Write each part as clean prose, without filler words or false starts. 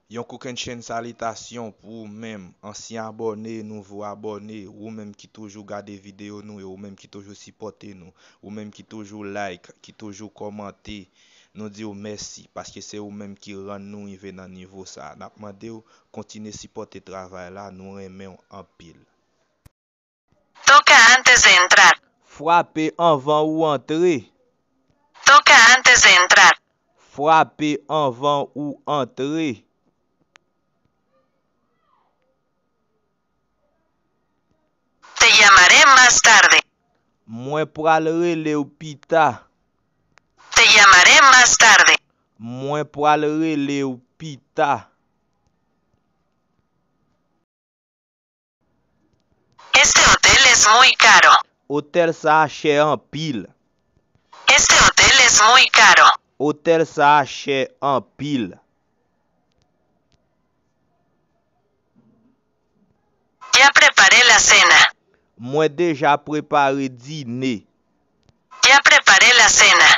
Yon koken chen salitasyon pou ou menm, ansyen abone, nouvo abone, ou menm ki toujou gade video nou, ou menm ki toujou sipote nou, ou menm ki toujou like, ki toujou komante, nou di ou mersi, paske se ou menm ki ran nou yive nan nivou sa. Napman de ou kontine sipote travay la, nou remen an pil. Toca antes de entrar. Frape anvan ou entre. Toca antes de entrar. Frape anvan ou entre. Te llamaré más tarde. Mwen pral rele ou pita. Te llamaré más tarde. Mwen pral rele ou pita. Este hotel es muy caro. Hotel sa chè an pil. Este hotel es muy caro. Hotel sa chè an pil. Ya preparé la cena. Mwen deja prepare dine. Ya preparé la cena.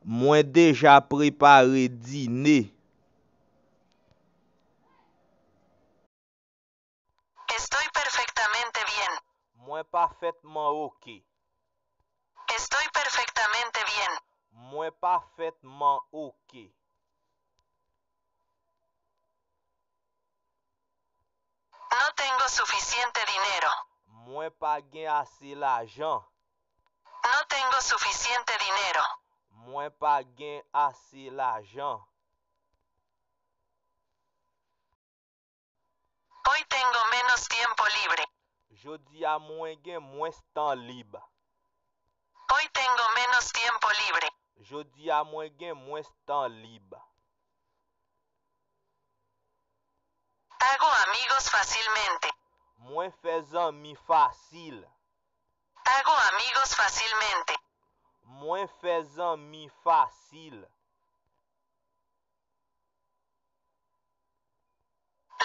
Mwen deja prepare dine. Estoy perfectamente bien. Mwen parfaitement ok. Estoy perfectamente bien. Mwen parfaitement ok. No tengo suficiente dinero. Mwen pa gen ase l'ajan. No tengo suficiente dinero. Mwen pa gen ase l'ajan. Hoy tengo menos tiempo libre. Jodi a mwen gen mwen tan libre. Hoy tengo menos tiempo libre. Jodi a mwen gen mwen tan libre. Hago amigos fácilmente. Mwen fe zanmi fasil. Hago amigos fácilmente. Mwen fe zanmi fasil.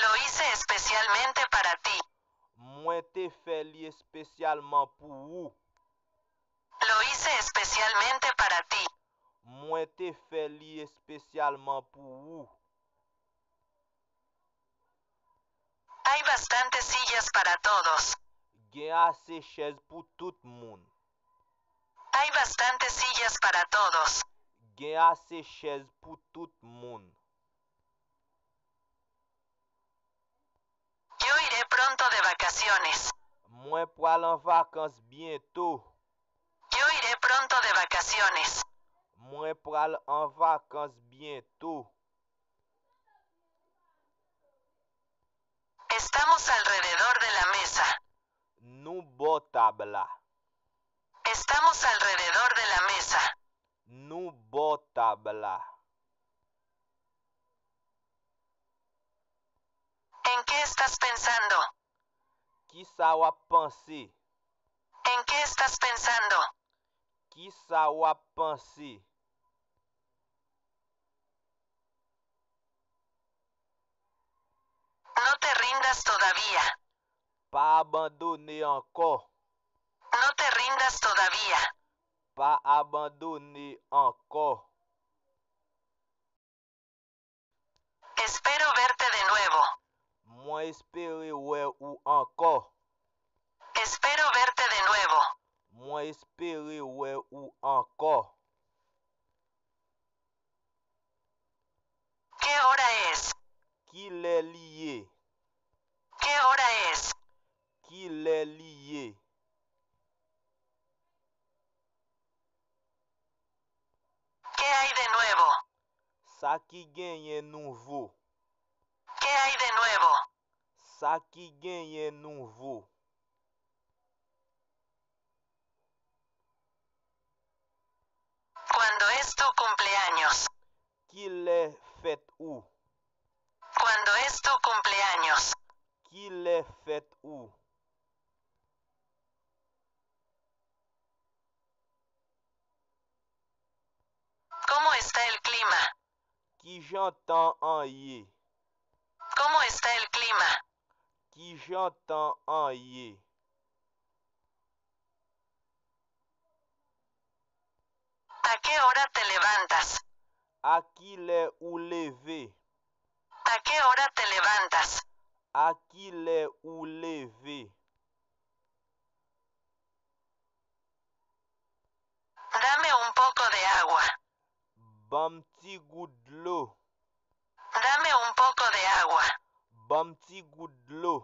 Lo hice especialmente para ti. Mwen te fe li espesyalman pou ou. Lo hice especialmente para ti. Mwen te fe li espesyalman pou ou. Hay bastantes sillas para todos. Gen ase chez pou tout moun. Hay bastantes sillas para todos. Gen ase chez pou tout moun. Yo iré pronto de vacaciones. Mwen pral an vakans bientou. Yo iré pronto de vacaciones. Mwen pral an vakans bientou. Estamos alrededor de la mesa. Nou bo tabla. Estamos alrededor de la mesa. Nou bo tabla. ¿En qué estás pensando? Ki sa wap panse? ¿En qué estás pensando? Ki sa wap panse? No te rindas todavía. Pa abandone anko. No te rindas todavía. Pa abandone anko. Espero verte de nuevo. Mwen espere we ou anko. Espero verte de nuevo. Mwen espere we ou anko. ¿Qué hora es? Ki le liye? ¿Qué hora es? Ki le liye? ¿Qué hay de nuevo? Sa ki genye nouvo? ¿Qué hay de nuevo? Sa ki genye nouvo? ¿Cuándo es tu cumpleaños? Ki le fet ou? ¿Cuándo es tu cumpleaños? Ki le fet ou? ¿Cómo está el clima? Ki jantan an ye? ¿Cómo está el clima? Ki jantan an ye? ¿A qué hora te levantas? A ki le ou leve? ¿A qué hora te levantas? À qui lè ou levé? Dame un poco de agua. Bam ti gout d'lò. Dame un poco de agua. Bam ti gout d'lò.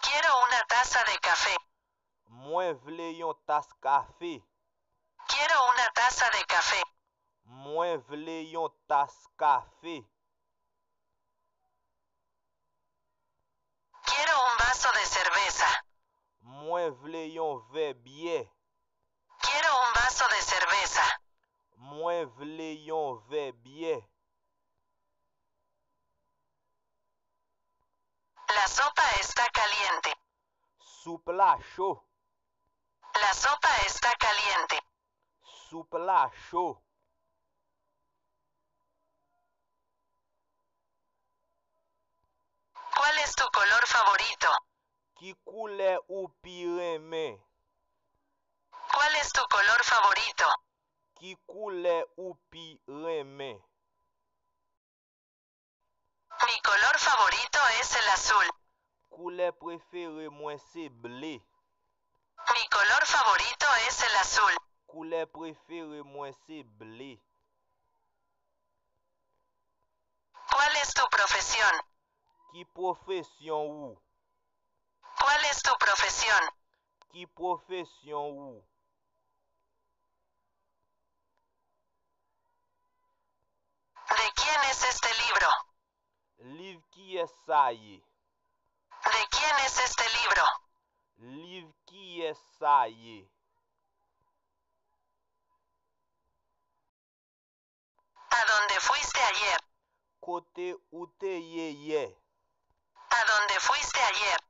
Quiero una taza de café. Mwen vle yon tas kafe. Quiero una taza de café. Mwen vle yon tas kafe. Quiero un vaso de cerveza. Mwen vle yon verre bière. Quiero un vaso de cerveza. Mwen vle yon verre bière. La sopa está caliente. Soup la chaud. La sopa está caliente. Soup la chaud. ¿Cuál es tu color favorito? Ki koulè ou pi remè? ¿Cuál es tu color favorito? Ki koulè ou pi remè? Mi color favorito es el azul. Koulè prefere mwen se blé. Mi color favorito es el azul. Koulè prefere mwen se blé. ¿Cuál es tu profesión? Ki profesyon ou? ¿Cuál es tu profesión? Ki profesyon ou? ¿De quién es este libro? Liv ki es sa ye? ¿De quién es este libro? Liv ki es sa ye? ¿A dónde fuiste ayer? Kote ou te ye? ¿A dónde fuiste ayer?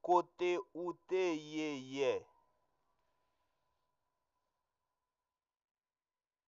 Kote ou te ye?